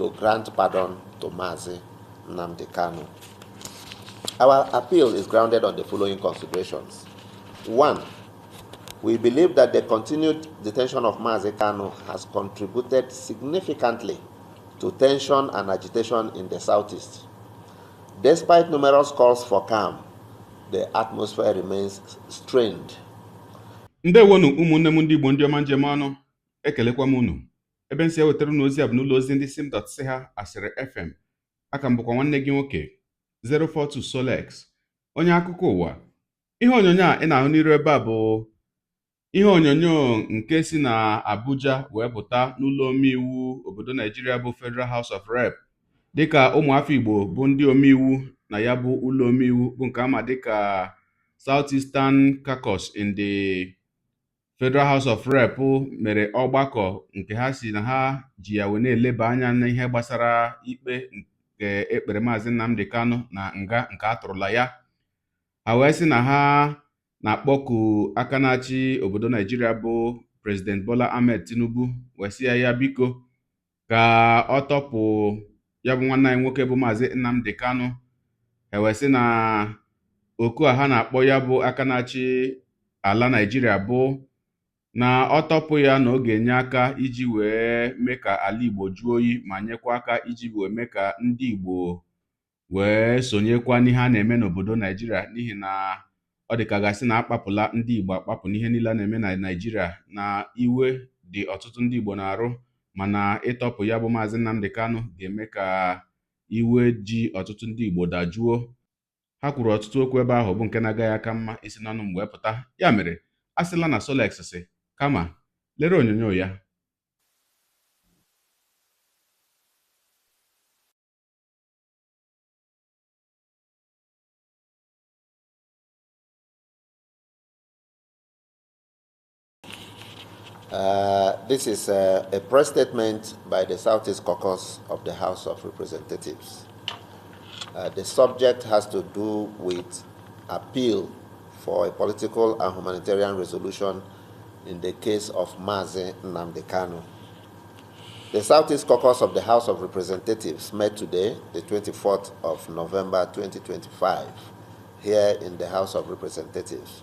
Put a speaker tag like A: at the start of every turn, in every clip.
A: to grant pardon to Mazi Nnamdi Kanu. Our appeal is grounded on the following considerations. 1. We believe that the continued detention of Mazi Kanu has contributed significantly to tension and agitation in the Southeast. Despite numerous calls for calm, the atmosphere remains strained.
B: Ndewonu ụmụnne m ndị Igbo ndị ọma njem ọnụ, ekelekwa m unu. Ebe nsi ewetara unu ozi a bụ n'ụlọ ozi ndị sim.si ha asịrị FM. Aka m bụkwa nwanne gị nwoke 042 Solex, onye akụkọ ụwa. Ihe onyonyo a ị na-ahụ n'iru ebe a bụ ihe onyonyo nke si na Abuja wee pụta n'ụlọ omeiwu obodo Naijiria bụ Federal House of Rep, dịka ụmụafọ Igbo bụ ndị omeiwu na ya bụ ụlọ omeiwu bụ nke ama dịka Southeastern caucus in the Federal House of Rep mere ọgbakọ nke ha si na ha ji ya wee na-eleba anya n'ihe gbasara ikpe nke ekpere Maazị Nnamdi Kanu na nga nke atụrụla ya. Ha wee sị na ha na-akpọku aka na-achị obodo Naijiria bụ President Bola Ahmed Tinubu wee sị ya biko ka ọ tọpụ ya bụ nwanne anyị nwoke bụ Maazị Nnamdi Kanu. Ha wee sị na oku a ha na-akpọ ya bụ aka na-achị ala Naijiria bụ na ọ tọpụ ya na ọ ga-enye aka iji wee mee ka ala Igbo jụọ oyi ma nyekwa aka iji wee mee ka ndị Igbo wee sonyekwa n'ihe a na-eme n'obodo Naijiria, n'ihi na ọ dị ka gasị na akpapụla ndị Igbo akpapụ n'ihe niile a na-eme na Naijiria, na iwe dị ọtụtụ ndị Igbo na-arụ, mana ịtọpụ ya bụ Maazị Nnamdi Kanu ga-eme ka iwe ji ọtụtụ ndị Igbo dajụọ. Ha kwuru ọtụtụ okwu ebe ahụ bụ nke na-agaghị aka mma isi n'ọnụ mgbe pụta. Ya mere a sịla na Solex sị kama lere onyonyo ya.
A: This is a press statement by the Southeast Caucus of the House of Representatives. The subject has to do with appeal for a political and humanitarian resolution in the case of Mazi Nnamdi Kanu. The Southeast Caucus of the House of Representatives met today, the 24th of November 2025, here in the House of Representatives,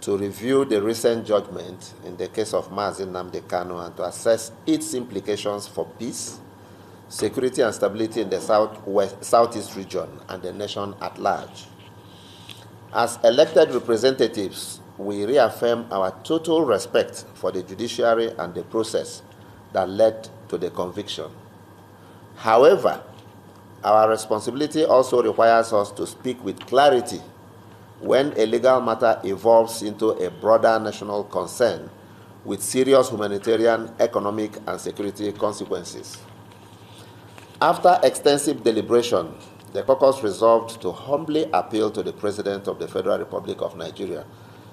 A: to review the recent judgment in the case of Mazi Nnamdi Kanu and to assess its implications for peace, security and stability in the Southeast region and the nation at large. As elected representatives, we reaffirm our total respect for the judiciary and the process that led to the conviction. However, our responsibility also requires us to speak with clarity when a legal matter evolves into a broader national concern with serious humanitarian, economic, and security consequences. After extensive deliberation, the caucus resolved to humbly appeal to the President of the Federal Republic of Nigeria,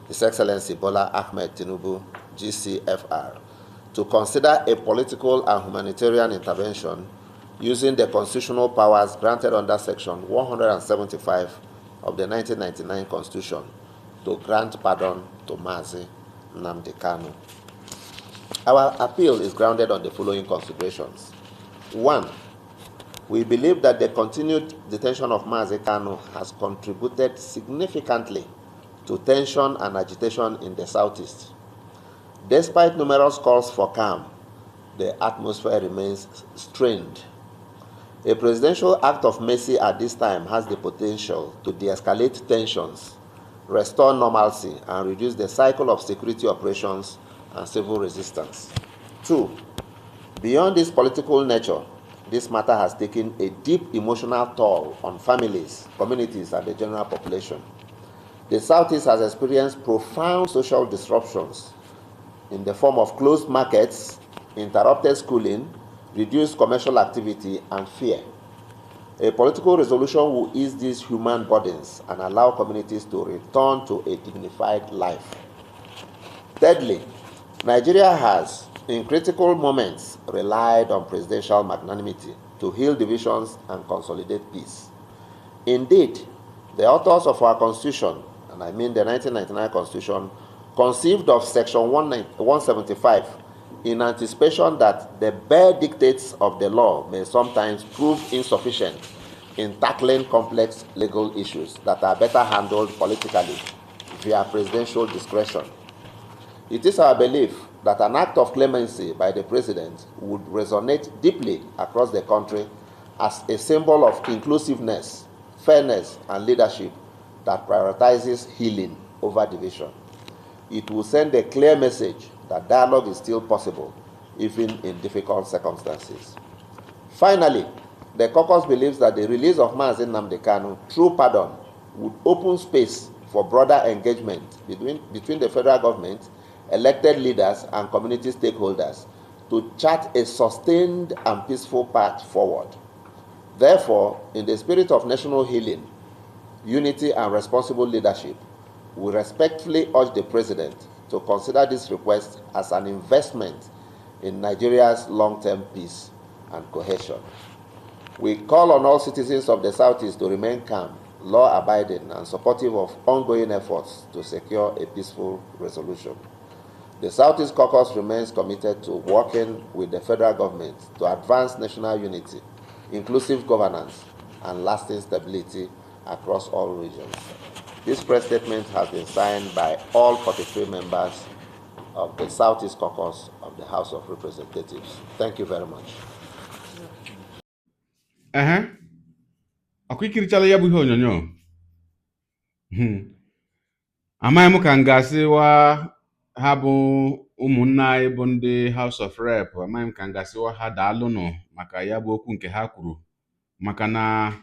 A: His Excellency Bola Ahmed Tinubu, GCFR, to consider a political and humanitarian intervention using the constitutional powers granted under Section 175 of the 1999 Constitution to grant pardon to Mazi Nnamdi Kanu. Our appeal is grounded on the following considerations. 1. We believe that the continued detention of Mazi Kanu has contributed significantly to tension and agitation in the Southeast. Despite numerous calls for calm, the atmosphere remains strained. A presidential act of mercy at this time has the potential to de-escalate tensions, restore normalcy, and reduce the cycle of security operations and civil resistance. 2. Beyond its political nature, this matter has taken a deep emotional toll on families, communities, and the general population. The Southeast has experienced profound social disruptions in the form of closed markets, interrupted schooling, reduced commercial activity, and fear. A political resolution will ease these human burdens and allow communities to return to a dignified life. Thirdly, Nigeria has, in critical moments, relied on presidential magnanimity to heal divisions and consolidate peace. Indeed, the authors of our Constitution, and I mean the 1999 Constitution, conceived of Section 175 in anticipation that the bare dictates of the law may sometimes prove insufficient in tackling complex legal issues that are better handled politically via presidential discretion. It is our belief that an act of clemency by the President would resonate deeply across the country as a symbol of inclusiveness, fairness, and leadership that prioritizes healing over division. It will send a clear message that dialogue is still possible, even in difficult circumstances. Finally, the caucus believes that the release of Mazi Nnamdi Kanu through pardon would open space for broader engagement between the federal government, elected leaders, and community stakeholders to chart a sustained and peaceful path forward. Therefore, in the spirit of national healing, unity, and responsible leadership, we respectfully urge the President to consider this request as an investment in Nigeria's long-term peace and cohesion. We call on all citizens of the Southeast to remain calm, law-abiding, and supportive of ongoing efforts to secure a peaceful resolution. The Southeast Caucus remains committed to working with the federal government to advance national unity, inclusive governance, and lasting stability across all regions. This press statement has been signed by all 43 members of the Southeast Caucus of the House of Representatives. Thank you very much.
B: Ọkụ ikirichala ya bụ ihe onyonyo. Amaghị m ka m ga-asịwa ha bụ ụmụnne anyị bụ ndị House of Rep, amaghị m ka m ga-asịwa ha daalụnụ maka ya bụ okwu nke ha kwuru, maka na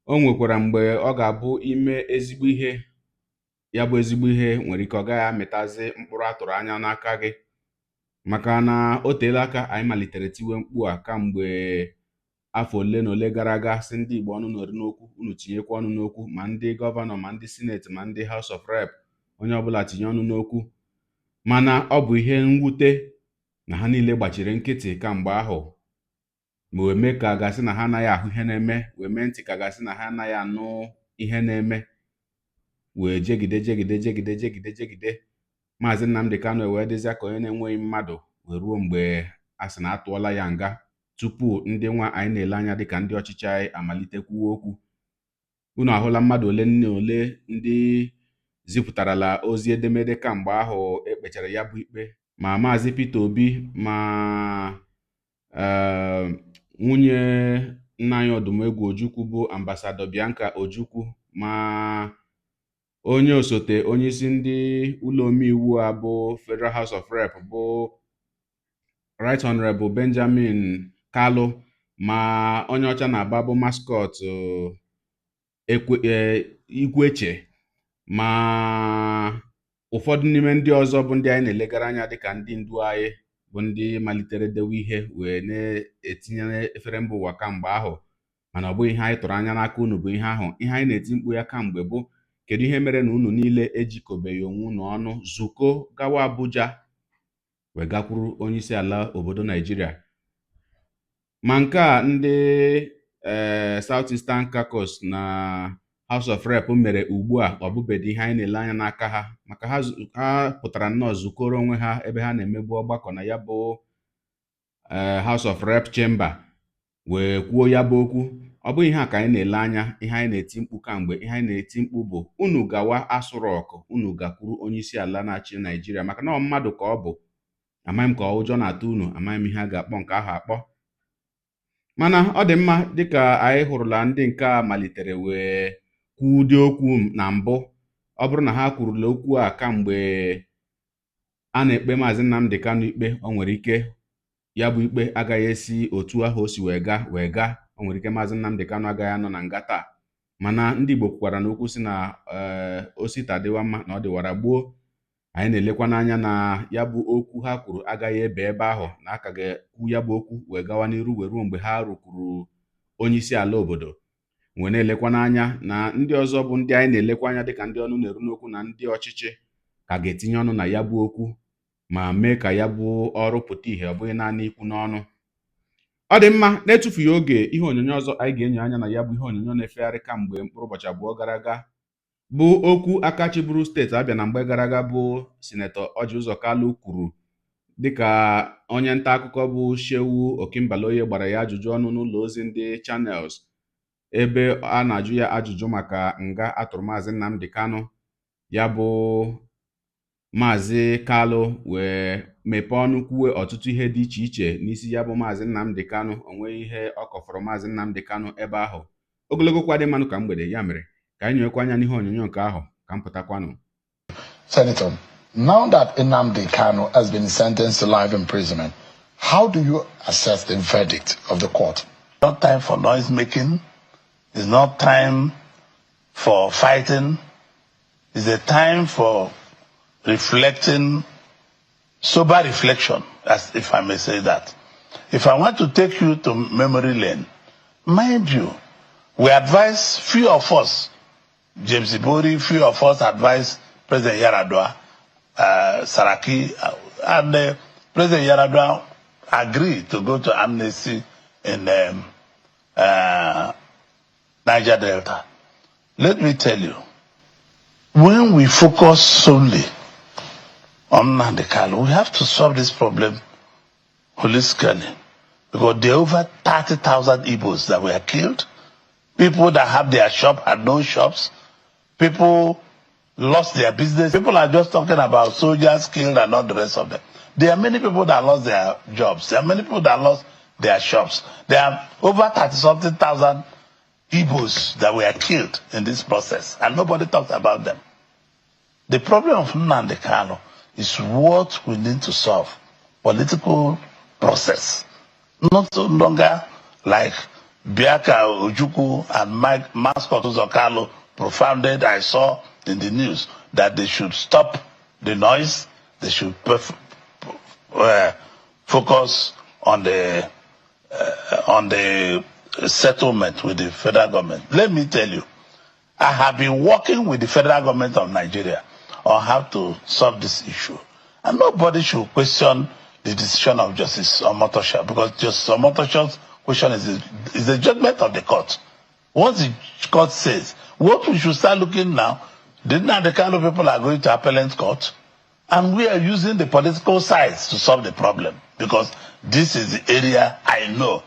B: o nwekwara mgbe ọ ga-abụ ime ezigbo ihe, ya bụ ezigbo ihe nwere ike ọ gaghị amịtazi mkpụrụ atụrụ anya n'aka gị, maka na o teela aka anyị malitere tiwe mkpu a kamgbe afọ ole na ole gara aga, sị ndị Igbo ọnụ nọrị n'okwu, unu tinyekwa ọnụ n'okwu, ma ndị gọvanọ, ma ndị sineti, ma ndị House of Rep, onye ọbụla tinye ọnụ n'okwu. Mana ọ bụ ihe mwute na ha niile gbachiri nkịtị kamgbe ahụ, ma wee mee ka gasị na ha anaghị ahụ ihe na-eme, wee mee ntị ka gasị na ha anaghị anụ ihe na-eme, wee jegide Maazị Nnamdi Kanu wee dịzịa ka onye na-enweghị mmadụ, wee ruo mgbe a sị na atụọla ya nga tupu ndị nwa anyị na-ele anya dịka ndị ọchịchị anyị amalitekwuo okwu. Unu ahụla mmadụ ole na ole ndị zipụtarala ozi edemede kamgbe ahụ ekpechara ya bụ ikpe, ma Maazị Peter Obi, ma nwunye nna anyị Odumegwu Ojukwu bụ ambasadọ Bianca Ojukwu, ma onye osote onyeisi ndị ụlọ omeiwu a bụ Federal House of Rep bụ Right Honorable Benjamin Kalu, ma onye ọcha na-aba bụ mascot Igweche, ma ụfọdụ n'ime ndị ọzọ bụ ndị anyị na-elegara anya dịka ndị ndu anyị bụ ndị malitere dewe ihe wee na-etinye efere mba ụwa kamgbe ahụ, mana ọ bụghị ihe anyị tụrụ anya n'aka unu bụ ihe ahụ. Ihe anyị na-eti mkpu ya kamgbe bụ kedu ihe mere na unu niile ejikọbeghị onwe unu ọnụ zuko gawa Abuja wee gakwuru onyeisi ala obodo Naijiria. Ma nke a ndị South Eastern Caucus na House of Rep mere ugbu a ọ bụbedị ihe anyị na-ele anya n'aka ha, maka ha pụtara nnọọ zukọrọ onwe ha ebe ha na-emebu ọgbakọ na ya bụ House of Rep Chamber wee kwuo ya bụ okwu. Ọ bụghị ihe a ka anyị na-ele anya. Ihe anyị na-eti mkpu kamgbe, ihe anyị na-eti mkpu bụ unu gawa Aso Rock, unu gakwuru onyeisi ala na-achị Naijiria, maka na ọ mmadụ ka ọ bụ. Amaghị m ka ụjọ na-atụ unu, amaghị m ihe a ga-akpọ nke ahụ akpọ. Mana ọ dị mma, dịka anyị hụrụla ndị nke a malitere wee kwuo ụdị okwu na mbụ. Ọ bụrụ na ha kwurula okwu a kamgbe a na-ekpe Maazị Nnamdi Kanu ikpe, o nwere ike ya bụ ikpe agaghị esi otu ahụ o si wee gaa. O nwere ike Maazị Nnamdi Kanu agaghị anọ na nga taa. Mana ndị Igbo kwukwara n'okwu si na osita dịwa mma na ọ dịwara gboo. Anyị na-elekwa n'anya na ya bụ okwu ha kwuru agaghị ebe ebe ahụ, na aka ga-ekwu ya bụ okwu wee gawa n'iru wee ruo mgbe ha rukwuru onyeisi ala obodo. Wee na-elekwa n'anya na ndị ọzọ bụ ndị anyị na-elekwa anya dịka ndị ọnụ na-eru n'okwu na ndị ọchịchị ka ga-etinye ọnụ na ya bụ okwu ma mee ka ya bụ ọrụ pụta ihe, ọ bụghị naanị ikwu n'ọnụ. Ọ dị mma, na-etufughị oge, ihe onyonyo ọzọ anyị ga-enyo anya na ya bụ ihe onyonyo na-efegharị kamgbe mkpụrụ ụbọchị abụọ gara aga bụ okwu aka chịburu steeti Abịa na mgbe gara aga bụ Sinetọ Orji Uzor Kalu kwuru dịka onye nta akụkọ bụ Shehu Okimbaloye gbara ya ajụjụ ọnụ n'ụlọ ozi ndị Channels ebe a na-ajụ ya ajụjụ maka nga atụrụ Maazị Nnamdi Kanu. Ya bụ Maazị Kalu wee mepee ọnụ kwuwe ọtụtụ ihe dị iche iche n'isi ya bụ Maazị Nnamdi Kanu. O nweghị ihe ọ kọfọrọ Maazị Nnamdi Kanu ebe ahụ. Ogologo kwa dị mmanụ ka mgbede, ya mere ka anyị nyekwa anya n'ihe onyonyo nke ahụ ka m pụtakwanụ.
C: Senator, now that Nnamdi Kanu has been sentenced to life imprisonment, how do you assess the verdict of the court?
D: Not time for noise making. It's not time for fighting. It's a time for reflecting, sober reflection, as if I may say that. If I want to take you to memory lane, mind you, we advise few of us, James Ibori, few of us advise President Yaradua, Saraki, and President Yaradua agreed to go to amnesty in Niger Delta. Let me tell you, when we focus solely on Nnamdi Kanu, we have to solve this problem holistically, because there are over 30,000 Igbos that were killed. People that have their shop had no shops. People lost their business. People are just talking about soldiers killed and not the rest of them. There are many people that lost their jobs. There are many people that lost their shops. There are over 30-something thousand Igbos that were killed in this process, and nobody talks about them. The problem of Nnamdi Kanu is what we need to solve. Political process. Not so longer like Biaka Ojukwu and Mascot Uzokalo propounded, I saw in the news, that they should stop the noise, they should focus on the settlement with the federal government. Let me tell you, I have been working with the federal government of Nigeria on how to solve this issue. And nobody should question the decision of Justice Omotosha, because Justice Omotosha's question is the judgment of the court. Once the court says, what we should start looking now, the kind of people are going to appellate court, and we are using the political sides to solve the problem, because this is the area I know.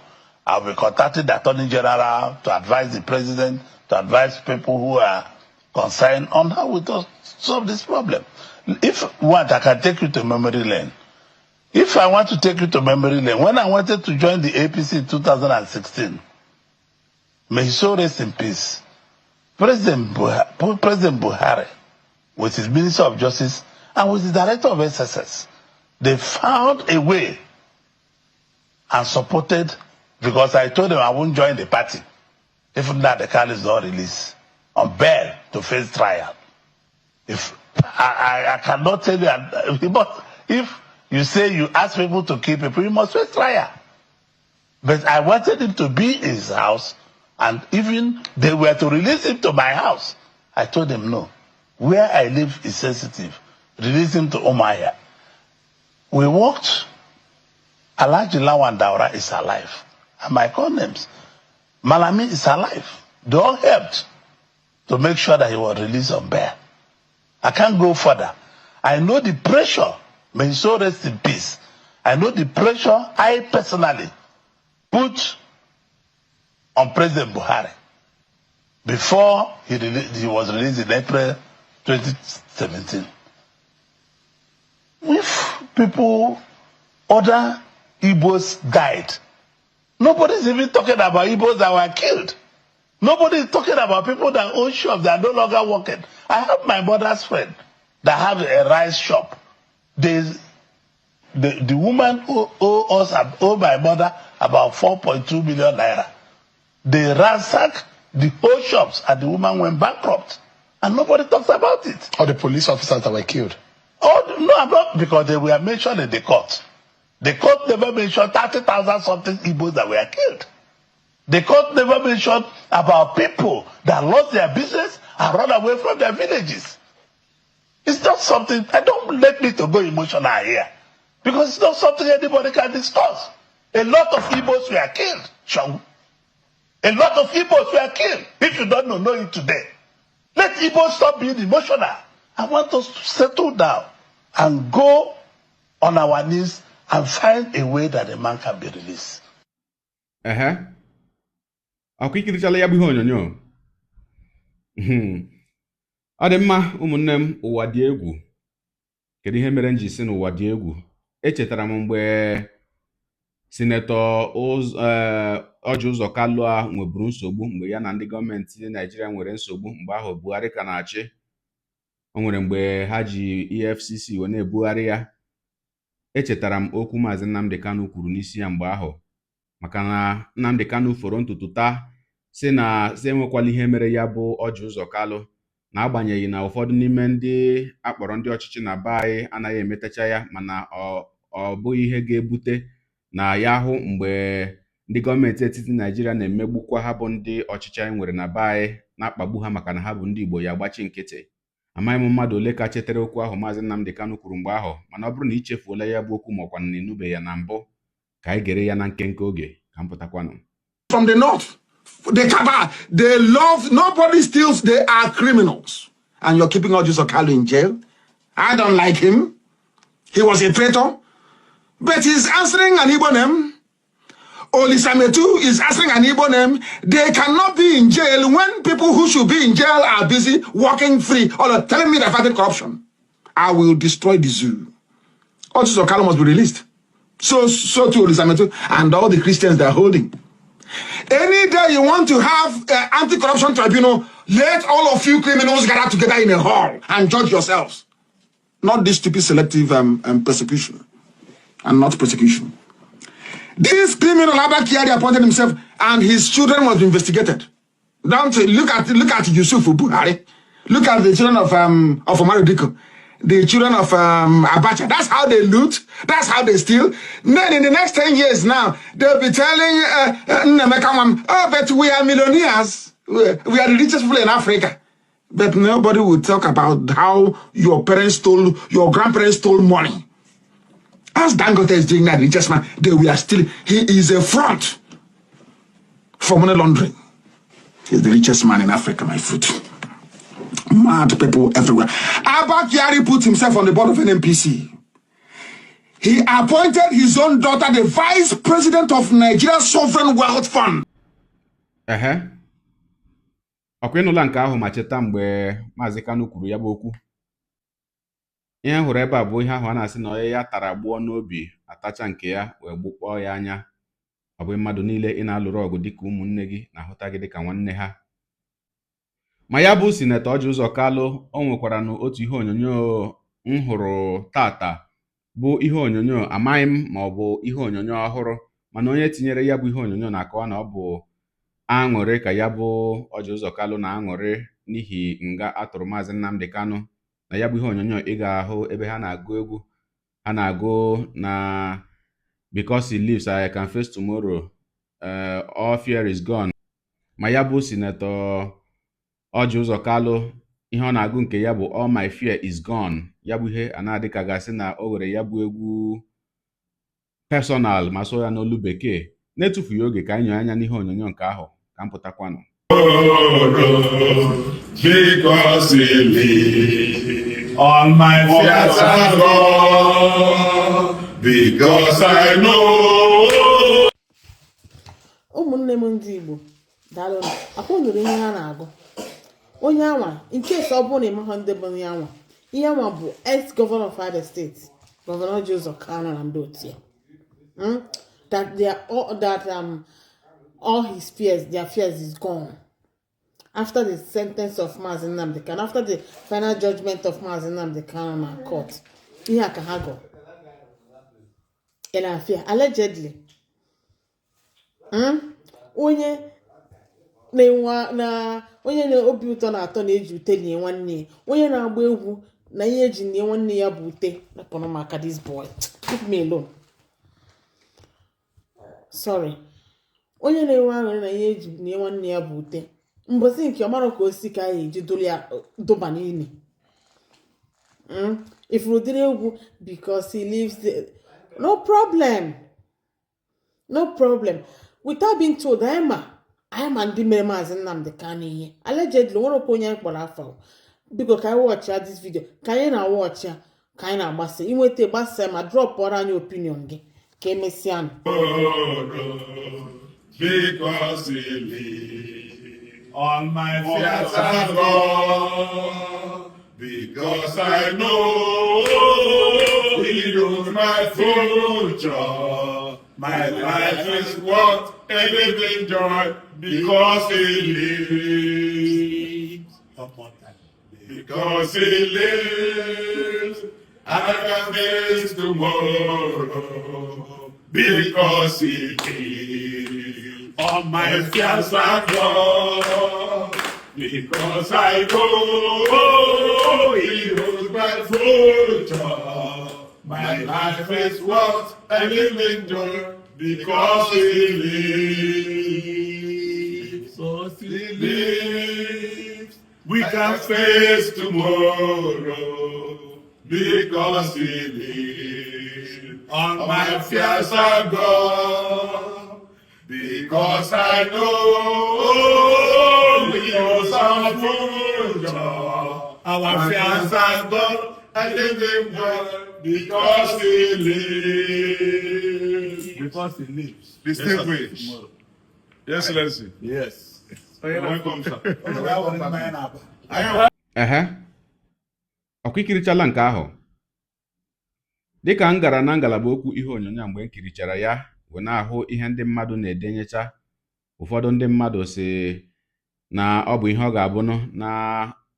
D: I'll be contacting the Attorney General to advise the President, to advise people who are concerned on how we solve this problem. If you want, I can take you to memory lane. If I want to take you to memory lane, when I wanted to join the APC in 2016, may he so rest in peace, President Buhari, with his Minister of Justice and with the Director of SSS, they found a way and supported, because I told them I won't join the party if Nnamdi Kanu is not released on bail to face trial. If I cannot tell you, but if you say you ask people to keep people, you must face trial. But I wanted him to be in his house, and even they were to release him to my house. I told them no. Where I live is sensitive. Release him to Omaya. We walked. Alhaji Lawan Daura is alive. And my call names. Malami is alive. They all helped to make sure that he was released on bail. I can't go further. I know the pressure. May he so rest in peace. I know the pressure I personally put on President Buhari before he was released in April 2017. If people, other Igbos died, nobody's even talking about Igbos that were killed. Nobody's talking about people that own shops that are no longer working. I have my mother's friend that have a rice shop. The woman who owed my mother about 4.2 million naira. They ransacked the whole shops and the woman went bankrupt. And nobody talks about it.
C: Or the police officers that were killed?
D: Oh, no, I'm not, because they were mentioned in the court. The court never mentioned 30,000 something Igbos that were killed. The court never mentioned about people that lost their business and run away from their villages. It's not something, I don't let me to go emotional here, because it's not something anybody can discuss. A lot of Igbos were killed, Shawu. A lot of Igbos were killed. If you don't know it today. Let Igbos stop being emotional. I want us to settle down and go on our knees and find a way that the man can be released.
B: Ọkụ ikirichala ya bụ ihe onyonyo. Ọ dị mma ụmụnne m, ụwa dị egwu. Kedu ihe mere m ji si n'ụwa dị egwu? Echetara m mgbe Sinetọ Ọji Ụzọ Kalụ a nweburu nsogbu mgbe ya na ndị gọọmenti Naịjirịa nwere nsogbu mgbe ahụ Buhari ka na-achị. O nwere mgbe ha ji EFCC wee na-ebugharị ya. Echetara m okwu Maazị Nnamdi Kanu kwuru n'isi ya mgbe ahụ, maka na Nnamdi Kanu fọrọ ntutu taa si enwekwala ihe mere ya bụ Ọji Ụzọ Kalụ, na agbanyeghị na ụfọdụ n'ime ndị akpọrọ ndị ọchịchị na be anyị anaghị emetacha ya, mana ọ bụghị ihe ga-ebute na ya hụ mgbe ndị gọọmenti etiti Naịjirịa na-emegbukwa ha bụ ndị ọchịchị anyị nwere na be anyị, na-akpagbu ha maka na ha bụ ndị Igbo, ya gbachi nkịtị. Amaghị m mmadụ ole ka chetara okwu ahụ Maazị Nnamdi Kanu kwuru mgbe ahụ, mana ọ bụrụ na ị chefuola ya bụ okwu maọkwa na ịnụbeghị ya na mbụ, ka anyị gere ya na nkenke oge ka m pụtakwanụ.
C: From the north, they love, nobody steals, they are criminals. And you're keeping Ọji Ụzọ Kalụ in jail. I don't like him. He was a traitor. But he's answering an Igbo name. Olisametu is answering an Igbo name. They cannot be in jail when people who should be in jail are busy walking free or telling me they're fighting corruption. I will destroy the zoo. Ọji Ụzọ Kalụ must be released. So too Olisametu and all the Christians they're holding. Any day you want to have anti-corruption tribunal, let all of you criminals gather together in a hall and judge yourselves. Not this stupid selective persecution and not persecution. This criminal Abba Kyari appointed himself and his children was investigated. Don't look at Yusuf Buhari. Look at the children of Omar Diko. The children of Abacha. That's how they loot. That's how they steal. Then in the next 10 years now, they'll be telling oh, but we are millionaires. We are the richest people in Africa. But nobody will talk about how your parents stole, your grandparents stole money. As Dangote is doing that, richest man, they were stealing. He is a front for money laundering. He's the richest man in Africa, my foot. Mad people everywhere. Abba Kyari put himself on the board of NNPC. He appointed his own daughter the vice president of Nigeria's Sovereign Wealth Fund.
B: Ọkwa ịnụla nke ahụ ma cheta mgbe Maazị Kanu kwuru ya bụ okwu. Ihe hụrụ ebe a bụ ihe ahụ a na-asị na onye ya tara gbuo n'obi atacha nke ya wee gbukpọọ ya anya. Ọ bụ mmadụ niile ị na-alụrụ ọgụ dịka ụmụnne gị na-ahụta gị dịka nwanne ha. Ma ya bụ Sinetọ Ọji Ụzọ Kalụ, o nwekwara n'otu ihe onyonyo m hụrụ tata, bụ ihe onyonyo amaghị m ma ọ bụ ihe onyonyo ọhụrụ, mana onye tinyere ya bụ ihe onyonyo na-akọwa na ọ bụ aṅụrị ka ya bụ Ọji Ụzọ Kalụ na-aṅụrị n'ihi nga atụrụ Maazị Nnamdi Kanu. Na ya bụ ihe onyonyo ị ga-ahụ ebe ha na-agụ egwu, ha na-agụ na because he lives I can face tomorrow, all fear is gone. Ma ya bụ Sinetọ Ọji Ụzọ Kalụ, ihe ọ na-agụ nke ya bụ all my fear is gone. Ya bụ ihe a na-adị ka gasị na o were ya bụ egwu personal ma so ya n'olu bekee. Na-etufughị oge ka anyị nyere anya n'ihe onyonyo nke ahụ ka m pụtakwanụ.
E: Because he lives, all my fears are gone, because I know.
F: Ụmụnne m ndị Igbo, daalụ na akwụnụrụ ihe ha na-agụ. Onye anwa, nke ọ bụrụ na ịmaghị ndị bụ onye anwa, ihe anwa bụ ex-governor of Abia State, Governor Ọji Ụzọ Kalụ na ndị otu ya. All his fears, their fears is gone. After the sentence of Mazi Nnamdi Kanu, after the final judgment of Mazi Nnamdi Kanu na court, ihe aka ha go. Elafia, allegedly. Onye na obi ụtọ na-atọ na-eji ute nye nwanne, onye na-agba egwu na ihe eji nye nwanne ya bụ ute. Napụrụ maka this boy. Leave me alone. Sorry. Onye na-enwe aṅụrị na ihe eji nye nwanne ya bụ ute. Mbosi nke ọmara ka osi ka ya eji doba n'ili. If Rodri egwu because he lives there, no problem. No problem. Without being told, I am ndị mere Maazị Nnamdi Kanu ihe. Allegedly, nwere onye kpọrọ afọ. Biko ka anyị watch this video. Ka anyị na-watch ya. ka anyị na-agbasa inweta gbasa ma drọpụọrọ anyị opinion gị ka emesịa
E: because he lives on my fears are gone, because I know he knows my future. My life is worth a living joy because he lives. Because he lives, I can face tomorrow. Because he lives, all my fears are gone. Because I know he knows my future. My life is worth a living joy because he lives. So he lives, we can face tomorrow because he lives. All my fears are gone because I know he knows our future. Our fears are gone. I live in God because he lives.
G: Because he lives.
E: Distinguished. Yes, Excellency.
G: Yes.
E: Welcome, sir.
B: Ọkwa ikirichala nke ahụ. Dịka m gara na ngalaba okwu ihe onyonyo mgbe m kirichara ya wee na-ahụ ihe ndị mmadụ na-edenyecha, ụfọdụ ndị mmadụ si na ọ bụ ihe ọ ga-abụnụ na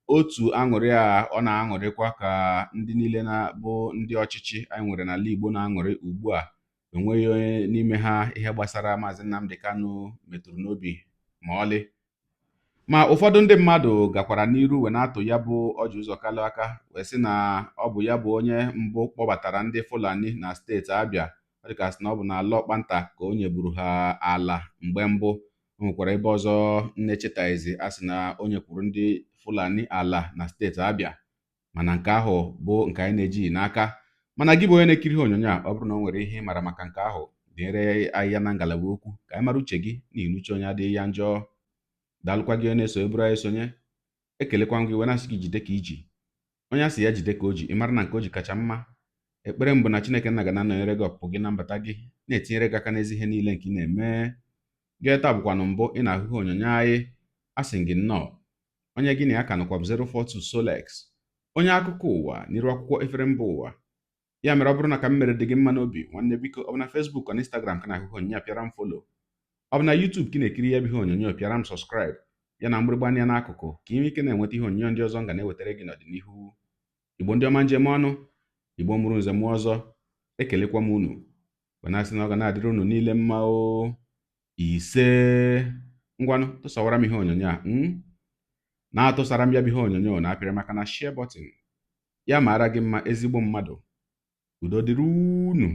B: otu aṅụrị a ọ na-aṅụrịkwa ka ndị niile na-bụ ndị ọchịchị anyị nwere n'ala Igbo na-aṅụrị ugbu a enweghị onye n'ime ha ihe gbasara Mazi Nnamdi Kanu metụrụ n'obi ma ọlị. Ma ụfọdụ ndị mmadụ gakwara n'iru wee na-atụ ya bụ ọjị ụzọ kalụ aka wee sị na ọ bụ ya bụ onye mbụ kpọbatara ndị Fulani na steeti Abịa. Ọ dịka sị na ọ bụ n'ala Ọkpanta ka o nyeburu ha ala mgbe mbụ. O nwekwara ebe ọzọ nnechetaghịzi a sị na o nyekwuru ndị Fulani ala na steeti Abịa, mana nke ahụ bụ nke anyị na-ejighị n'aka. Mana gị bụ onye na-ekiri ihe onyonyo a, ọ bụrụ na o nwere ihe ị mara maka nke ahụ, dịnyere anyị ya na ngalaba okwu ka anyị mara uche gị n'ihi uche onye adịghị ya njọ. Daalụkwa gị onye na-eso eburu anyị sonye. Ekelekwa gị wee na-asị gị jide ka iji. Onye asị ya jide ka o ji, ị mara na nke o ji kacha mma. Ekpere mbụ na Chineke nna ga na-anọnyere gị ọpụpụ gị na mbata gị, na-etinyere gị aka n'ezi ihe niile nke ị na-eme. Gị taa bụkwanụ mbụ ị na-ahụ ihe onyonyo anyị, asị gị nnọọ. Onye gị na ya ka nọkwa m 042 Solex, onye akụkọ ụwa n'iru akwụkwọ efere mba ụwa. Ya mere ọ bụrụ na ka m mere dị gị mma n'obi, nwanne biko ọ bụ na Facebook na Instagram ka na-ahụ ihe onyonyo pịara m follow. Ọ bụ na YouTube ka ị na-ekiri ya bụ ihe onyonyo pịara m subscribe ya na mgbịrịgba anya n'akụkụ ka ị nwee ike na-enweta ihe onyonyo ndị ọzọ nga na-ewetara gị n'ọdịnihu. Igbo ndị ọma njem ọnụ, Igbo mụrụ nze mụọ ọzọ, ekelekwa m unu wee na-asị na ọ ga na-adịrị unu niile mma o. Ise ngwanụ tụsawara m ihe onyonyo a na-atụsara m ya bụ ihe onyonyo na-apịrị maka na share button ya mara gị mma ezigbo mmadụ. Udo dịrị unu.